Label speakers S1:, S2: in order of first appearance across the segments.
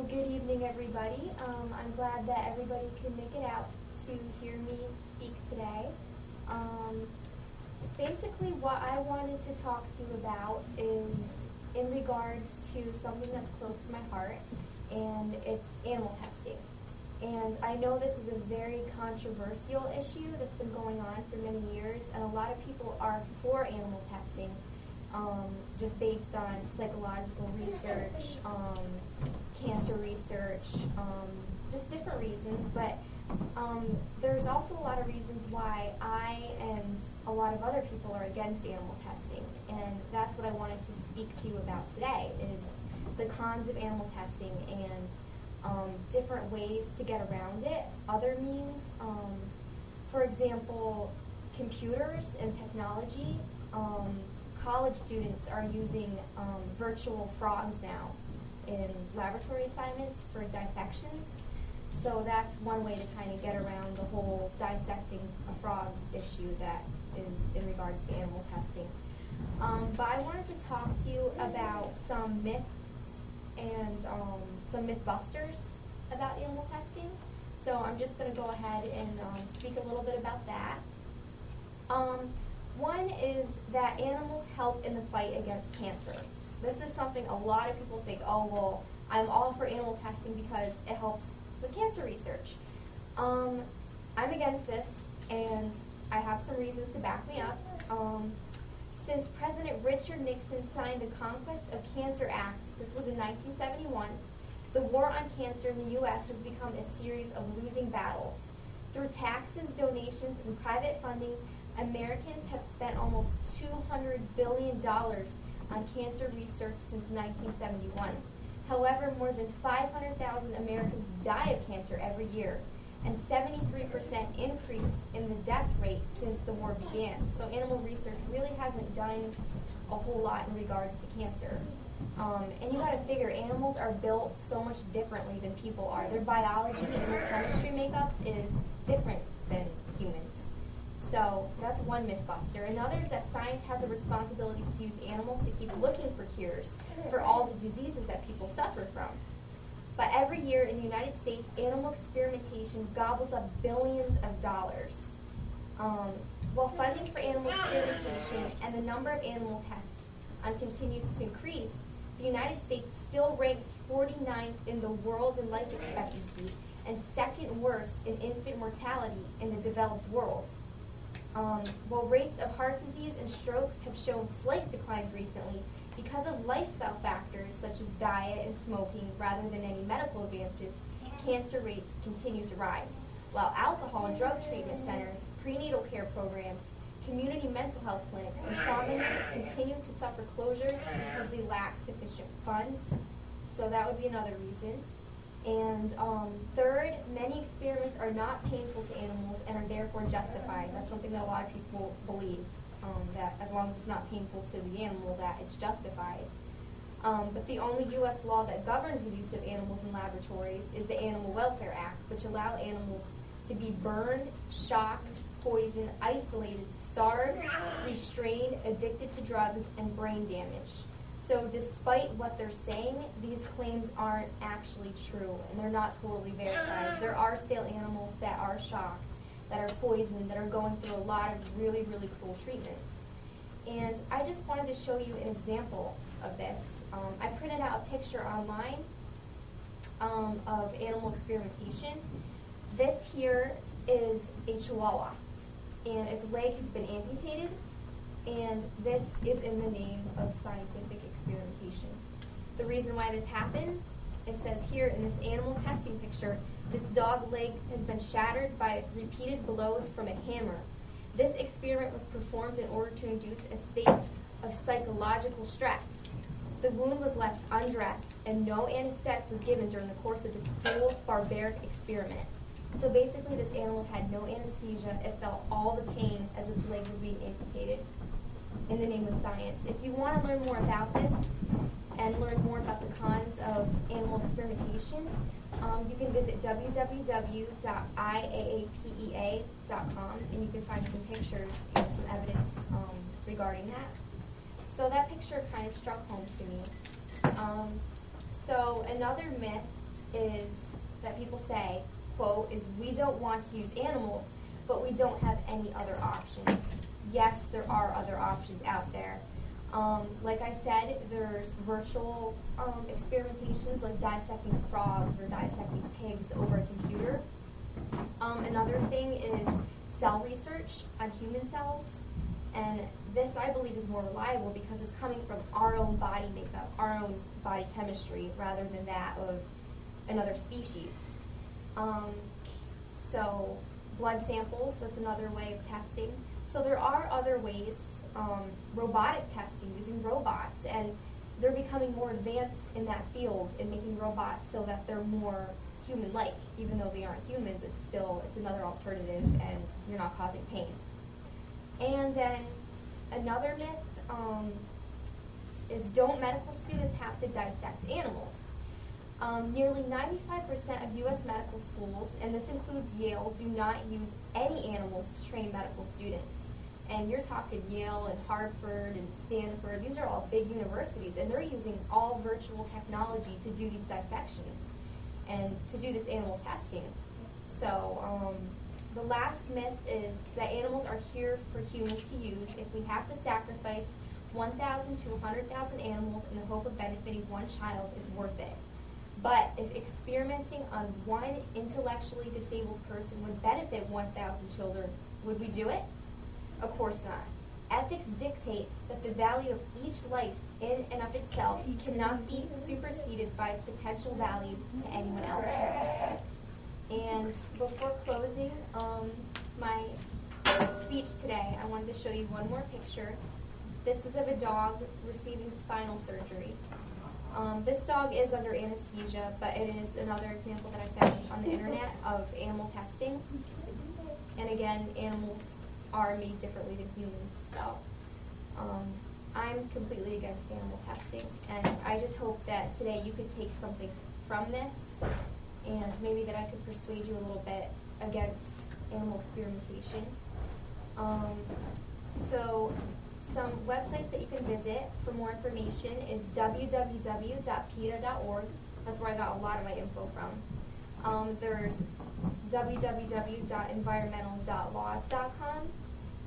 S1: Well, good evening, everybody. I'm glad that everybody could make it out to hear me speak today. Um, Basically, what I wanted to talk to you about is in regards to something that's close to my heart, and it's animal testing. And I know this is a very controversial issue that's been going on for many years, and a lot of people are for animal testing, just based on psychological research, cancer research, just different reasons. But there's also a lot of reasons why I and a lot of other people are against animal testing, and that's what I wanted to speak to you about today, is the cons of animal testing and different ways to get around it, other means. For example, computers and technology. College students are using virtual frogs now in laboratory assignments for dissections. So that's one way to kind of get around the whole dissecting a frog issue that is in regards to animal testing. But I wanted to talk to you about some myths and some mythbusters about animal testing. So I'm just going to go ahead and speak a little bit about that. One is that animals help in the fight against cancer. This is something a lot of people think, oh, well, I'm all for animal testing because it helps with cancer research. I'm against this, and I have some reasons to back me up. Since President Richard Nixon signed the Conquest of Cancer Act, this was in 1971, the war on cancer in the U.S. has become a series of losing battles. Through taxes, donations, and private funding, Americans have spent almost $200 billion on cancer research since 1971. However, more than 500,000 Americans die of cancer every year, and 73% increase in the death rate since the war began. So animal research really hasn't done a whole lot in regards to cancer. And you gotta figure, animals are built so much differently than people are. Their biology and their chemistry makeup is different than humans. So that's one mythbuster. Another is that science has a responsibility to use animals to keep looking for cures for all the diseases that people suffer from. But every year in the United States, animal experimentation gobbles up billions of dollars. While funding for animal experimentation and the number of animal tests continues to increase, the United States still ranks 49th in the world in life expectancy and second worst in infant mortality in the developed world. While rates of heart disease and strokes have shown slight declines recently, because of lifestyle factors such as diet and smoking rather than any medical advances, cancer rates continue to rise, while alcohol and drug treatment centers, prenatal care programs, community mental health clinics, and trauma units continue to suffer closures because they lack sufficient funds. So that would be another reason. And third, many experiments are not painful to animals and are therefore justified. That's something that a lot of people believe, that as long as it's not painful to the animal, that it's justified. But the only U.S. law that governs the use of animals in laboratories is the Animal Welfare Act, which allows animals to be burned, shocked, poisoned, isolated, starved, restrained, addicted to drugs, and brain damage. So despite what they're saying, these claims aren't actually true, and they're not totally verified. There are still animals that are shocked, that are poisoned, that are going through a lot of really, really cruel treatments. And I just wanted to show you an example of this. I printed out a picture online of animal experimentation. This here is a chihuahua, and its leg has been amputated, and this is in the name of scientific experimentation. The reason why this happened, it says here in this animal testing picture, this dog leg has been shattered by repeated blows from a hammer. This experiment was performed in order to induce a state of psychological stress. The wound was left undressed, and no anesthetic was given during the course of this cruel, barbaric experiment. So basically, this animal had no anesthesia. It felt all the pain as its leg was being amputated in the name of science. If you want to learn more about this and learn more about the cons of animal experimentation, you can visit www.iaapea.com, and you can find some pictures and some evidence regarding that. So that picture kind of struck home to me. So another myth is that people say, quote, is we don't want to use animals, but we don't have any other options. Yes, there are other options out there. Like I said, there's virtual experimentations like dissecting frogs or dissecting pigs over a computer. Another thing is cell research on human cells. And this, I believe, is more reliable because it's coming from our own body makeup, our own body chemistry, rather than that of another species. So blood samples, that's another way of testing. So there are other ways, robotic testing, using robots, and they're becoming more advanced in that field in making robots so that they're more human-like. Even though they aren't humans, it's another alternative, and you're not causing pain. And then another myth is, don't medical students have to dissect animals? Nearly 95% of U.S. medical schools, and this includes Yale, do not use any animals to train medical students. And you're talking Yale and Harvard and Stanford. These are all big universities, and they're using all virtual technology to do these dissections and to do this animal testing. So the last myth is that animals are here for humans to use. If we have to sacrifice 1,000 to 100,000 animals in the hope of benefiting one child, is worth it. But if experimenting on one intellectually disabled person would benefit 1,000 children, would we do it? Of course not. Ethics dictate that the value of each life in and of itself cannot be superseded by its potential value to anyone else. And before closing my speech today, I wanted to show you one more picture. This is of a dog receiving spinal surgery. This dog is under anesthesia, but it is another example that I found on the internet of animal testing. And again, animals are made differently than humans, so I'm completely against animal testing. And I just hope that today you could take something from this, and maybe that I could persuade you a little bit against animal experimentation. So some websites that you can visit for more information is www.peta.org. That's where I got a lot of my info from. There's www.environmental.laws.com,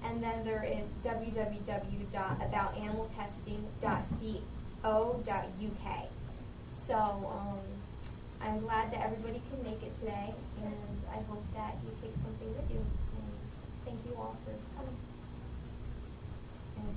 S1: and then there is www.aboutanimaltesting.co.uk. So I'm glad that everybody can make it today, and I hope that you take something with you. And thank you all for coming. And